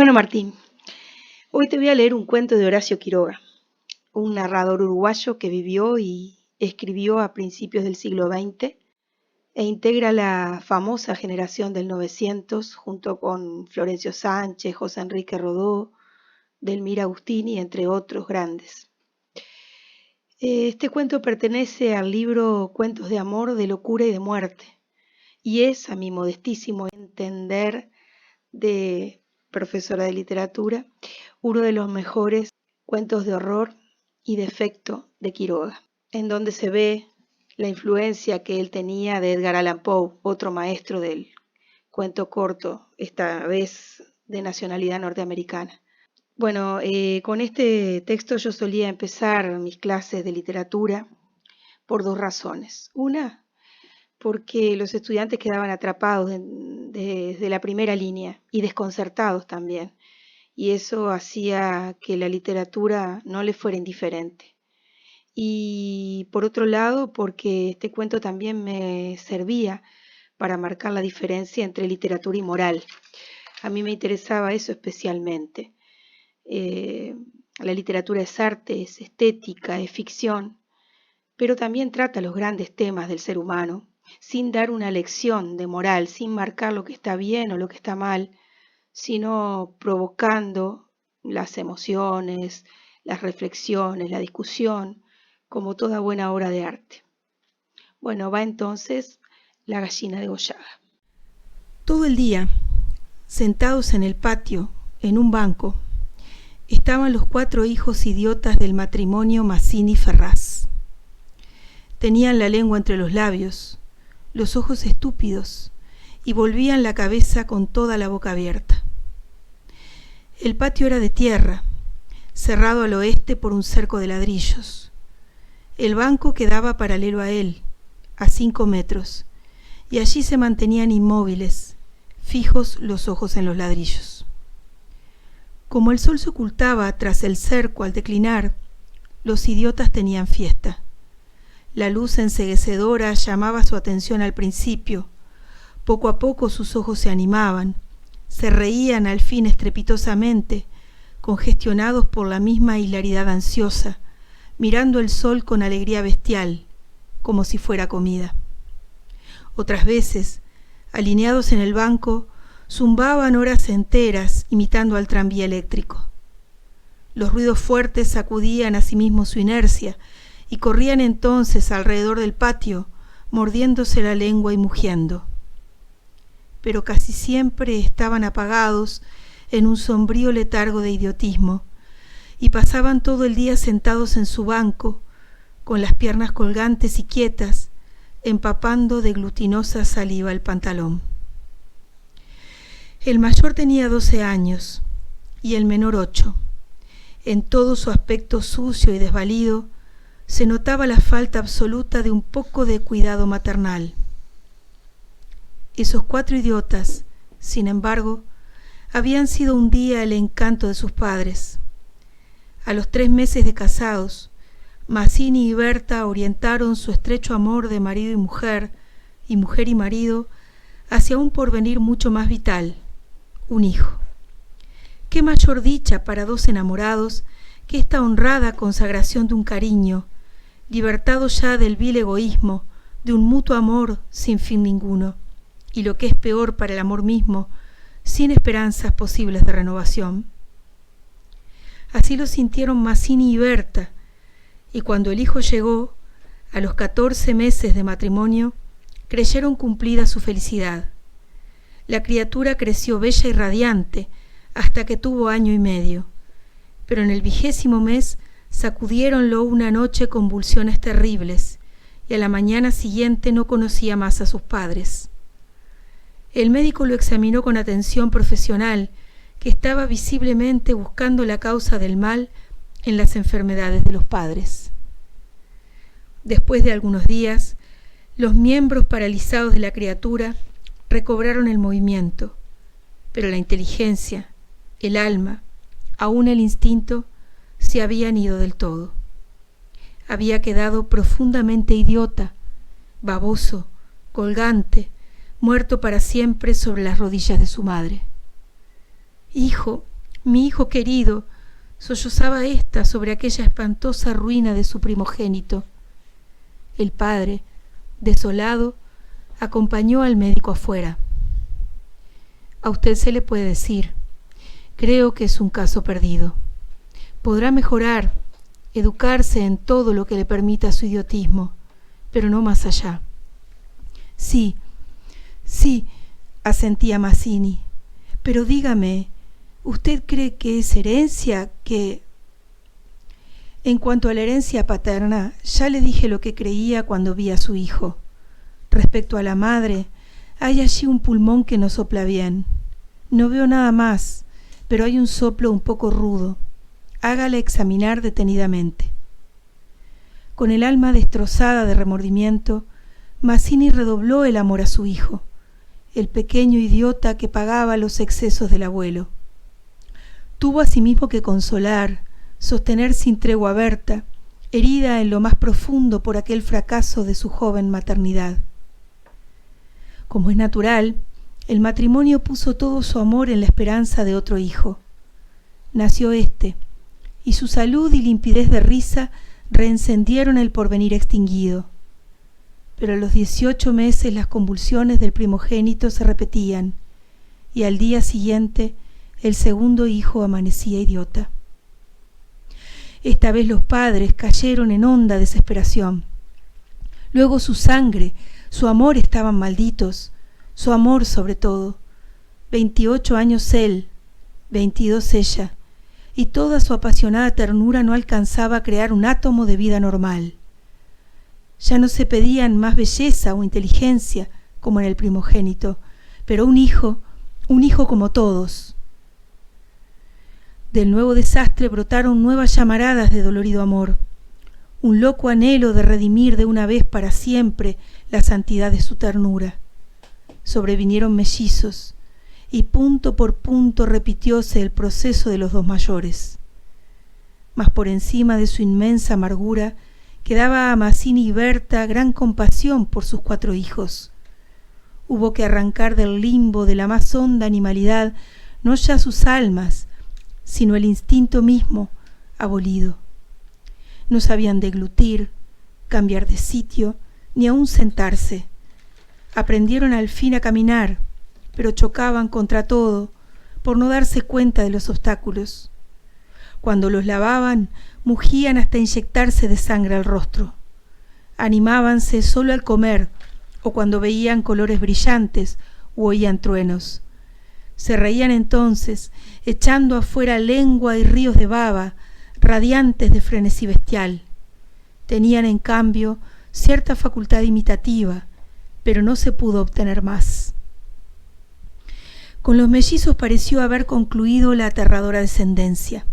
Bueno, Martín, hoy te voy a leer un cuento de Horacio Quiroga, un narrador uruguayo que vivió y escribió a principios del siglo XX e integra la famosa generación del 900 junto con Florencio Sánchez, José Enrique Rodó, Delmira Agustini, entre otros grandes. Este cuento pertenece al libro Cuentos de amor, de locura y de muerte, y es, a mi modestísimo entender de profesora de literatura, uno de los mejores cuentos de horror y de efecto de Quiroga, en donde se ve la influencia que él tenía de Edgar Allan Poe, otro maestro del cuento corto, esta vez de nacionalidad norteamericana. Bueno, con este texto yo solía empezar mis clases de literatura por dos razones. Una, porque los estudiantes quedaban atrapados desde la primera línea y desconcertados también, y eso hacía que la literatura no les fuera indiferente. Y por otro lado, porque este cuento también me servía para marcar la diferencia entre literatura y moral. A mí me interesaba eso especialmente. La literatura es arte, es estética, es ficción, pero también trata los grandes temas del ser humano, sin dar una lección de moral, sin marcar lo que está bien o lo que está mal, sino provocando las emociones, las reflexiones, la discusión, como toda buena obra de arte. Bueno, va entonces La gallina degollada. Todo el día, sentados en el patio, en un banco, estaban los 4 hijos idiotas del matrimonio Mazzini-Ferraz. Tenían la lengua entre los labios, los ojos estúpidos, y volvían la cabeza con toda la boca abierta. El patio era de tierra, cerrado al oeste por un cerco de ladrillos. El banco quedaba paralelo a él, a 5 metros, y allí se mantenían inmóviles, fijos los ojos en los ladrillos. Como el sol se ocultaba tras el cerco al declinar, los idiotas tenían fiesta. La luz enceguecedora llamaba su atención al principio. Poco a poco sus ojos se animaban, se reían al fin estrepitosamente, congestionados por la misma hilaridad ansiosa, mirando el sol con alegría bestial, como si fuera comida. Otras veces, alineados en el banco, zumbaban horas enteras imitando al tranvía eléctrico. Los ruidos fuertes sacudían asimismo su inercia y corrían entonces alrededor del patio, mordiéndose la lengua y mugiendo. Pero casi siempre estaban apagados en un sombrío letargo de idiotismo y pasaban todo el día sentados en su banco, con las piernas colgantes y quietas, empapando de glutinosa saliva el pantalón. El mayor tenía 12 años y el menor 8. En todo su aspecto sucio y desvalido se notaba la falta absoluta de un poco de cuidado maternal. Esos 4 idiotas, sin embargo, habían sido un día el encanto de sus padres. A los 3 meses de casados, Mazzini y Berta orientaron su estrecho amor de marido y mujer y marido, hacia un porvenir mucho más vital, un hijo. Qué mayor dicha para 2 enamorados que esta honrada consagración de un cariño, libertado ya del vil egoísmo, de un mutuo amor sin fin ninguno, y lo que es peor para el amor mismo, sin esperanzas posibles de renovación. Así lo sintieron Mazzini y Berta, y cuando el hijo llegó, a los 14 meses de matrimonio, creyeron cumplida su felicidad. La criatura creció bella y radiante hasta que tuvo 1 año y medio, pero en el 20º mes sacudiéronlo una noche convulsiones terribles, y a la mañana siguiente no conocía más a sus padres. El médico lo examinó con atención profesional, que estaba visiblemente buscando la causa del mal en las enfermedades de los padres. Después de algunos días, los miembros paralizados de la criatura recobraron el movimiento, pero la inteligencia, el alma, aún el instinto, se habían ido del todo. Había quedado profundamente idiota, baboso, colgante, muerto para siempre sobre las rodillas de su madre. «Hijo», mi hijo querido, sollozaba ésta sobre aquella espantosa ruina de su primogénito. El padre, desolado, acompañó al médico afuera. A usted se le puede decir, creo que es un caso perdido. Podrá mejorar, educarse en todo lo que le permita su idiotismo, pero no más allá. Sí, asentía Mazzini, pero dígame, ¿usted cree que es herencia, que...? En cuanto a la herencia paterna, ya le dije lo que creía cuando vi a su hijo. Respecto a la madre, hay allí un pulmón que no sopla bien. No veo nada más, pero hay un soplo un poco rudo. Hágala examinar detenidamente. Con el alma destrozada de remordimiento, Mazzini redobló el amor a su hijo, el pequeño idiota que pagaba los excesos del abuelo. Tuvo asimismo que consolar, sostener sin tregua a Berta, herida en lo más profundo por aquel fracaso de su joven maternidad. Como es natural, el matrimonio puso todo su amor en la esperanza de otro hijo. Nació éste, y su salud y limpidez de risa reencendieron el porvenir extinguido. Pero a los 18 meses las convulsiones del primogénito se repetían, y al día siguiente el segundo hijo amanecía idiota. Esta vez los padres cayeron en honda desesperación. Luego su sangre, su amor estaban malditos, su amor sobre todo. 28 años él, 22 ella, y toda su apasionada ternura no alcanzaba a crear un átomo de vida normal. Ya no se pedían más belleza o inteligencia, como en el primogénito, pero un hijo como todos. Del nuevo desastre brotaron nuevas llamaradas de dolorido amor, un loco anhelo de redimir de una vez para siempre la santidad de su ternura. Sobrevinieron mellizos, y punto por punto repitióse el proceso de los dos mayores. Mas por encima de su inmensa amargura quedaba a Mazzini y Berta gran compasión por sus 4 hijos. Hubo que arrancar del limbo de la más honda animalidad no ya sus almas, sino el instinto mismo abolido. No sabían deglutir, cambiar de sitio, ni aun sentarse. Aprendieron al fin a caminar, pero chocaban contra todo, por no darse cuenta de los obstáculos. Cuando los lavaban, mugían hasta inyectarse de sangre al rostro. Animábanse solo al comer, o cuando veían colores brillantes u oían truenos. Se reían entonces, echando afuera lengua y ríos de baba, radiantes de frenesí bestial. Tenían, en cambio, cierta facultad imitativa, pero no se pudo obtener más. Con los mellizos pareció haber concluido la aterradora descendencia.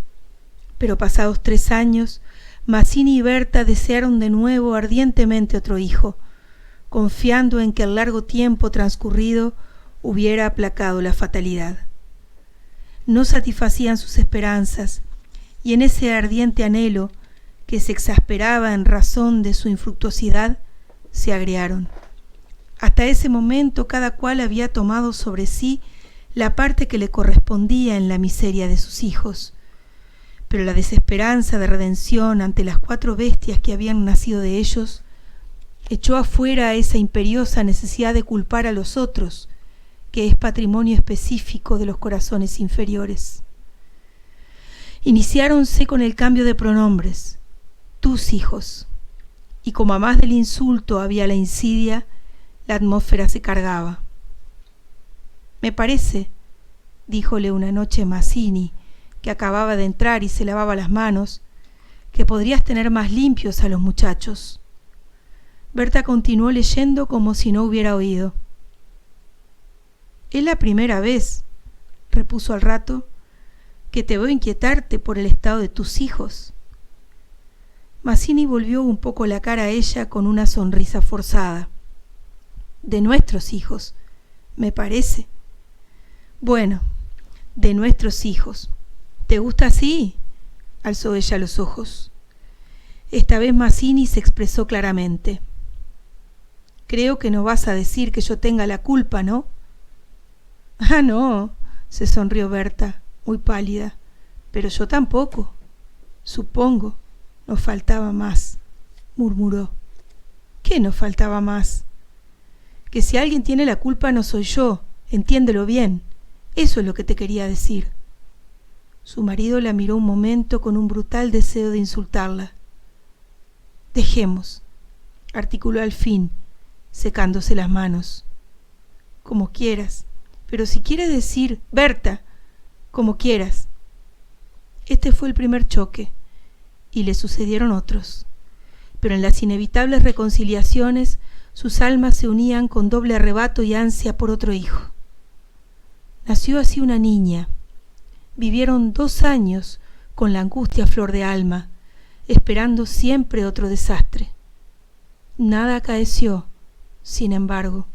Pero pasados 3 años, Mazzini y Berta desearon de nuevo ardientemente otro hijo, confiando en que el largo tiempo transcurrido hubiera aplacado la fatalidad. No satisfacían sus esperanzas, y en ese ardiente anhelo, que se exasperaba en razón de su infructuosidad, se agriaron. Hasta ese momento cada cual había tomado sobre sí la parte que le correspondía en la miseria de sus hijos. Pero la desesperanza de redención ante las 4 bestias que habían nacido de ellos echó afuera esa imperiosa necesidad de culpar a los otros, que es patrimonio específico de los corazones inferiores. Iniciáronse con el cambio de pronombres, tus hijos, y como a más del insulto había la insidia, la atmósfera se cargaba. Me parece, díjole una noche Mazzini, que acababa de entrar y se lavaba las manos, que podrías tener más limpios a los muchachos. Berta continuó leyendo como si no hubiera oído. Es la primera vez, repuso al rato, que te veo inquietarte por el estado de tus hijos. Mazzini volvió un poco la cara a ella con una sonrisa forzada. De nuestros hijos, me parece. Bueno, de nuestros hijos. ¿Te gusta así? Alzó ella los ojos. Esta vez Mazzini se expresó claramente. Creo que no vas a decir que yo tenga la culpa, ¿no? Ah, no, se sonrió Berta, muy pálida. Pero yo tampoco. Supongo. Nos faltaba más, murmuró. ¿Qué nos faltaba más? Que si alguien tiene la culpa no soy yo, entiéndelo bien. Eso es lo que te quería decir. Su marido la miró un momento con un brutal deseo de insultarla. Dejemos, articuló al fin, secándose las manos. Como quieras, pero si quieres decir, Berta, como quieras. Este fue el primer choque, y le sucedieron otros. Pero en las inevitables reconciliaciones, sus almas se unían con doble arrebato y ansia por otro hijo. Nació así una niña. Vivieron 2 años con la angustia a flor de alma, esperando siempre otro desastre. Nada acaeció, sin embargo,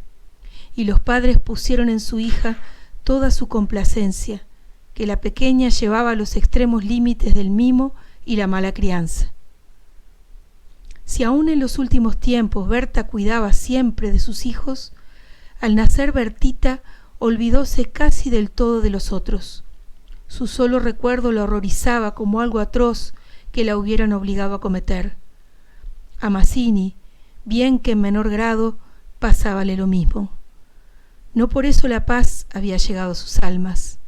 y los padres pusieron en su hija toda su complacencia, que la pequeña llevaba a los extremos límites del mimo y la mala crianza. Si aún en los últimos tiempos Berta cuidaba siempre de sus hijos, al nacer Bertita olvidóse casi del todo de los otros. Su solo recuerdo la horrorizaba como algo atroz que la hubieran obligado a cometer. A Mazzini, bien que en menor grado, pasábale lo mismo. No por eso la paz había llegado a sus almas.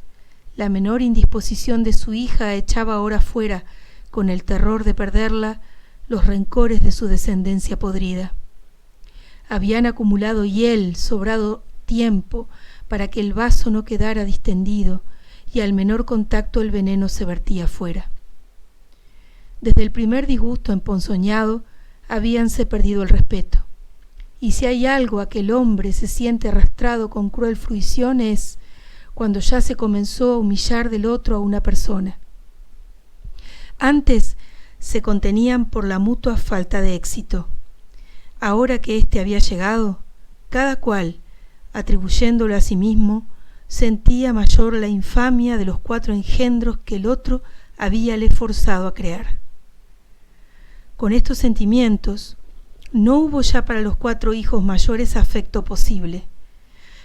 La menor indisposición de su hija echaba ahora fuera, con el terror de perderla, los rencores de su descendencia podrida. Habían acumulado hiel, sobrado tiempo, para que el vaso no quedara distendido, y al menor contacto el veneno se vertía fuera. Desde el primer disgusto emponzoñado habíanse perdido el respeto, y si hay algo a que el hombre se siente arrastrado con cruel fruición es cuando ya se comenzó a humillar del otro a una persona. Antes se contenían por la mutua falta de éxito. Ahora que éste había llegado, cada cual, atribuyéndolo a sí mismo, sentía mayor la infamia de los 4 engendros que el otro habíale forzado a crear. Con estos sentimientos, no hubo ya para los 4 hijos mayores afecto posible.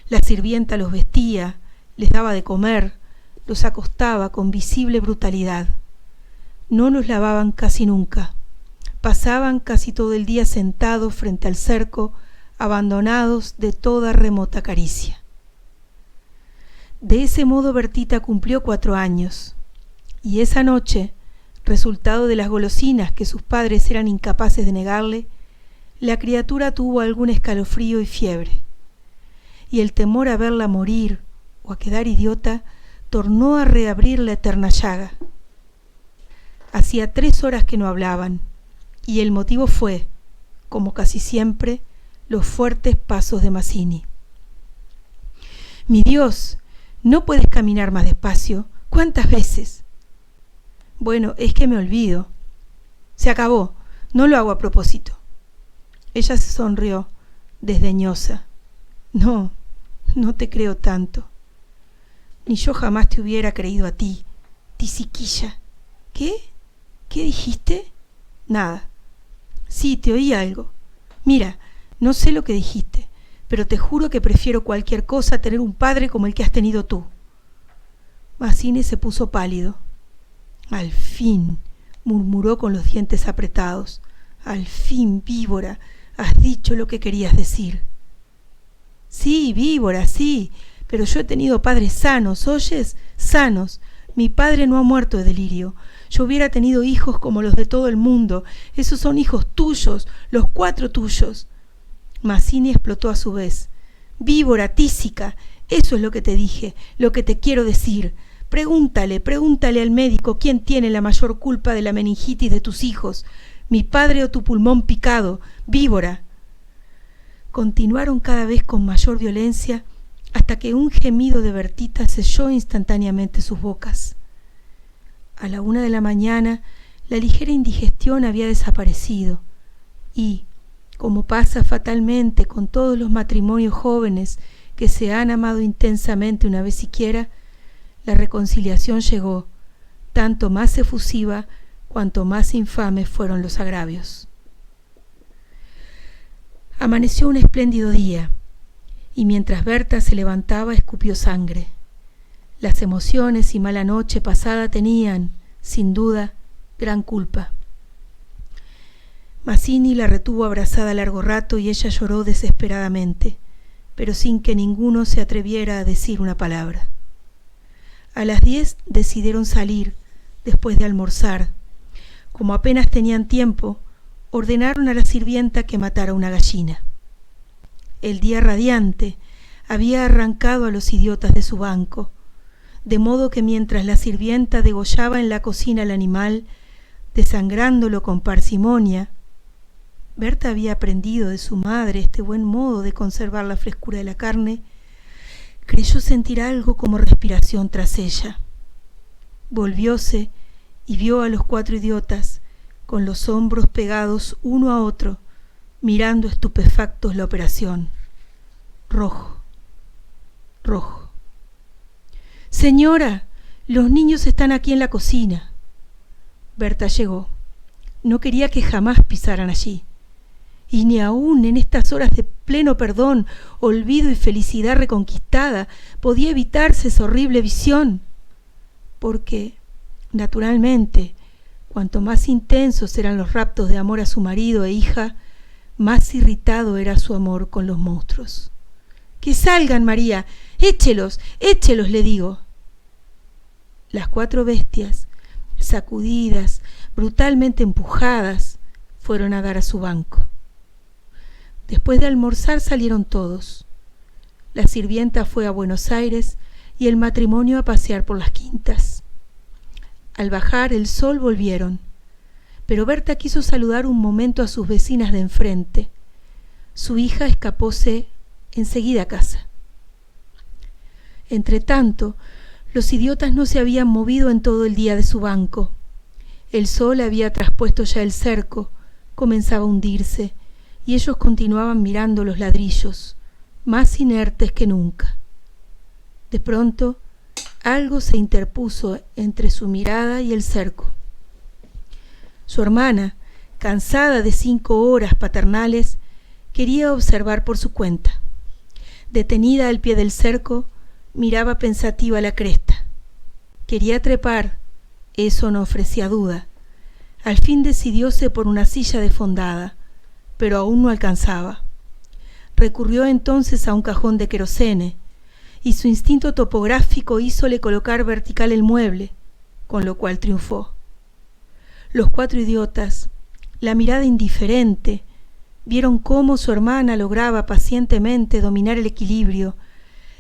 La sirvienta los vestía, les daba de comer, los acostaba con visible brutalidad. No los lavaban casi nunca. Pasaban casi todo el día sentados frente al cerco, abandonados de toda remota caricia. De ese modo Bertita cumplió 4 años, y esa noche, resultado de las golosinas que sus padres eran incapaces de negarle, la criatura tuvo algún escalofrío y fiebre, y el temor a verla morir o a quedar idiota tornó a reabrir la eterna llaga. Hacía 3 horas que no hablaban, y el motivo fue, como casi siempre, los fuertes pasos de Mazzini. «Mi Dios, ¿no puedes caminar más despacio? ¿Cuántas veces?» «Bueno, es que me olvido. Se acabó, no lo hago a propósito». Ella se sonrió, desdeñosa. «No, no te creo tanto. Ni yo jamás te hubiera creído a ti, tisiquilla». «¿Qué? ¿Qué dijiste?» «Nada». «Sí, te oí algo. Mira, no sé lo que dijiste, pero te juro que prefiero cualquier cosa a tener un padre como el que has tenido tú». Mazzini se puso pálido. «Al fin», murmuró con los dientes apretados, «al fin, víbora, has dicho lo que querías decir». «Sí, víbora, sí, pero yo he tenido padres sanos, ¿oyes? Sanos. Mi padre no ha muerto de delirio. Yo hubiera tenido hijos como los de todo el mundo. Esos son hijos tuyos, los 4 tuyos». Mazzini explotó a su vez. «Víbora, tísica, eso es lo que te dije, lo que te quiero decir. Pregúntale al médico quién tiene la mayor culpa de la meningitis de tus hijos, mi padre o tu pulmón picado, víbora». Continuaron cada vez con mayor violencia hasta que un gemido de Bertita selló instantáneamente sus bocas. A la 1 de la mañana la ligera indigestión había desaparecido y, como pasa fatalmente con todos los matrimonios jóvenes que se han amado intensamente una vez siquiera, la reconciliación llegó, tanto más efusiva cuanto más infames fueron los agravios. Amaneció un espléndido día, y mientras Berta se levantaba escupió sangre. Las emociones y mala noche pasada tenían, sin duda, gran culpa. Mazzini la retuvo abrazada largo rato y ella lloró desesperadamente, pero sin que ninguno se atreviera a decir una palabra. A las 10 decidieron salir, después de almorzar. Como apenas tenían tiempo, ordenaron a la sirvienta que matara una gallina. El día radiante había arrancado a los idiotas de su banco, de modo que mientras la sirvienta degollaba en la cocina al animal, desangrándolo con parsimonia, Berta había aprendido de su madre este buen modo de conservar la frescura de la carne, creyó sentir algo como respiración tras ella. Volvióse y vio a los 4 idiotas, con los hombros pegados uno a otro, mirando estupefactos la operación. Rojo, rojo. «Señora, los niños están aquí en la cocina». Berta llegó. No quería que jamás pisaran allí. Y ni aún en estas horas de pleno perdón, olvido y felicidad reconquistada podía evitarse esa horrible visión. Porque, naturalmente, cuanto más intensos eran los raptos de amor a su marido e hija, más irritado era su amor con los monstruos. «¡Que salgan, María! ¡Échelos! ¡Échelos!», le digo. Las 4 bestias, sacudidas, brutalmente empujadas, fueron a dar a su banco. Después de almorzar salieron todos. La sirvienta fue a Buenos Aires y el matrimonio a pasear por las quintas. Al bajar el sol volvieron, pero Berta quiso saludar un momento a sus vecinas de enfrente. Su hija escapóse enseguida a casa. Entretanto, los idiotas no se habían movido en todo el día de su banco. El sol había traspuesto ya el cerco, comenzaba a hundirse, y ellos continuaban mirando los ladrillos, más inertes que nunca. De pronto, algo se interpuso entre su mirada y el cerco. Su hermana, cansada de 5 horas paternales, quería observar por su cuenta. Detenida al pie del cerco, miraba pensativa la cresta. Quería trepar, eso no ofrecía duda. Al fin decidióse por una silla defondada, pero aún no alcanzaba. Recurrió entonces a un cajón de querosene, y su instinto topográfico hízole colocar vertical el mueble, con lo cual triunfó. Los 4 idiotas, la mirada indiferente, vieron cómo su hermana lograba pacientemente dominar el equilibrio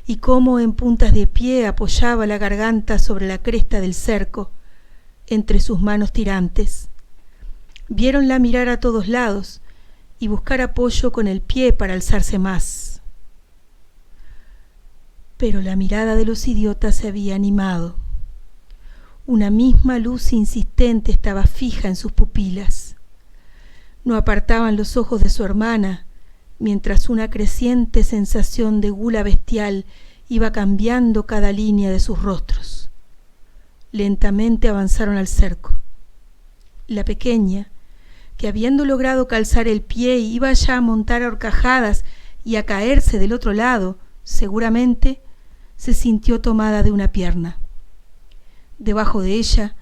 y cómo en puntas de pie apoyaba la garganta sobre la cresta del cerco, entre sus manos tirantes. Viéronla mirar a todos lados y buscar apoyo con el pie para alzarse más. Pero la mirada de los idiotas se había animado. Una misma luz insistente estaba fija en sus pupilas. No apartaban los ojos de su hermana, mientras una creciente sensación de gula bestial iba cambiando cada línea de sus rostros. Lentamente avanzaron al cerco. La pequeña, que habiendo logrado calzar el pie iba ya a montar a horcajadas y a caerse del otro lado, seguramente se sintió tomada de una pierna. Debajo de ella,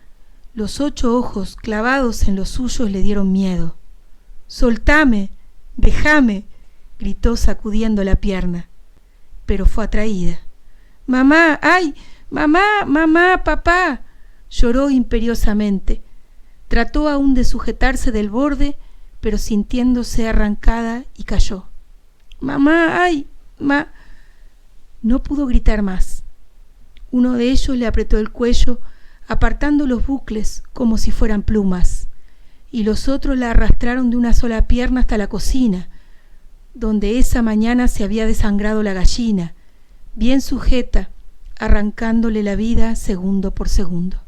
los 8 ojos clavados en los suyos le dieron miedo. «¡Soltame! ¡Déjame!», gritó sacudiendo la pierna, pero fue atraída. «¡Mamá! ¡Ay! ¡Mamá! ¡Mamá! ¡Papá!», lloró imperiosamente. Trató aún de sujetarse del borde, pero sintiéndose arrancada y cayó. «¡Mamá! ¡Ay! No pudo gritar más. Uno de ellos le apretó el cuello, apartando los bucles como si fueran plumas, y los otros la arrastraron de una sola pierna hasta la cocina, donde esa mañana se había desangrado la gallina, bien sujeta, arrancándole la vida segundo por segundo.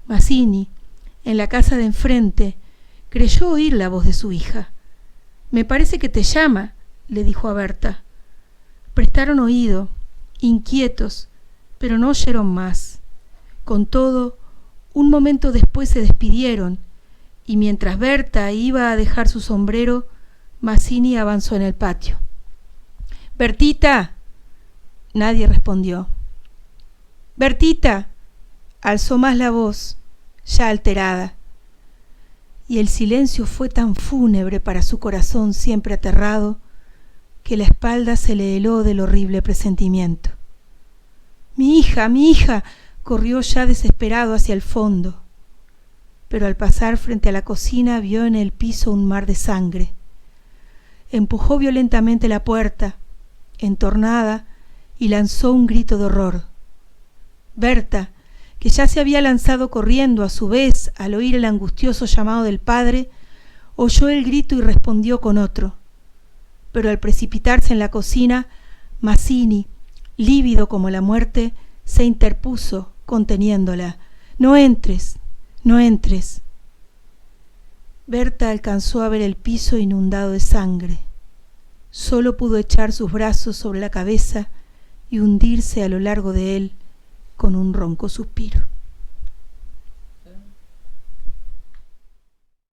Mazzini, en la casa de enfrente, creyó oír la voz de su hija. «Me parece que te llama», le dijo a Berta. Prestaron oído, inquietos, pero no oyeron más. Con todo, un momento después se despidieron, y mientras Berta iba a dejar su sombrero, Mazzini avanzó en el patio. «¡Bertita!». Nadie respondió. Bertita, alzó más la voz, ya alterada. Y el silencio fue tan fúnebre para su corazón siempre aterrado, que la espalda se le heló del horrible presentimiento. Mi hija, corrió ya desesperado hacia el fondo, pero al pasar frente a la cocina vio en el piso un mar de sangre. Empujó violentamente la puerta, entornada, y lanzó un grito de horror. Berta, que ya se había lanzado corriendo a su vez al oír el angustioso llamado del padre, oyó el grito y respondió con otro. Pero al precipitarse en la cocina, Mazzini, lívido como la muerte, se interpuso, conteniéndola. No entres, no entres. Berta alcanzó a ver el piso inundado de sangre. Solo pudo echar sus brazos sobre la cabeza y hundirse a lo largo de él con un ronco suspiro.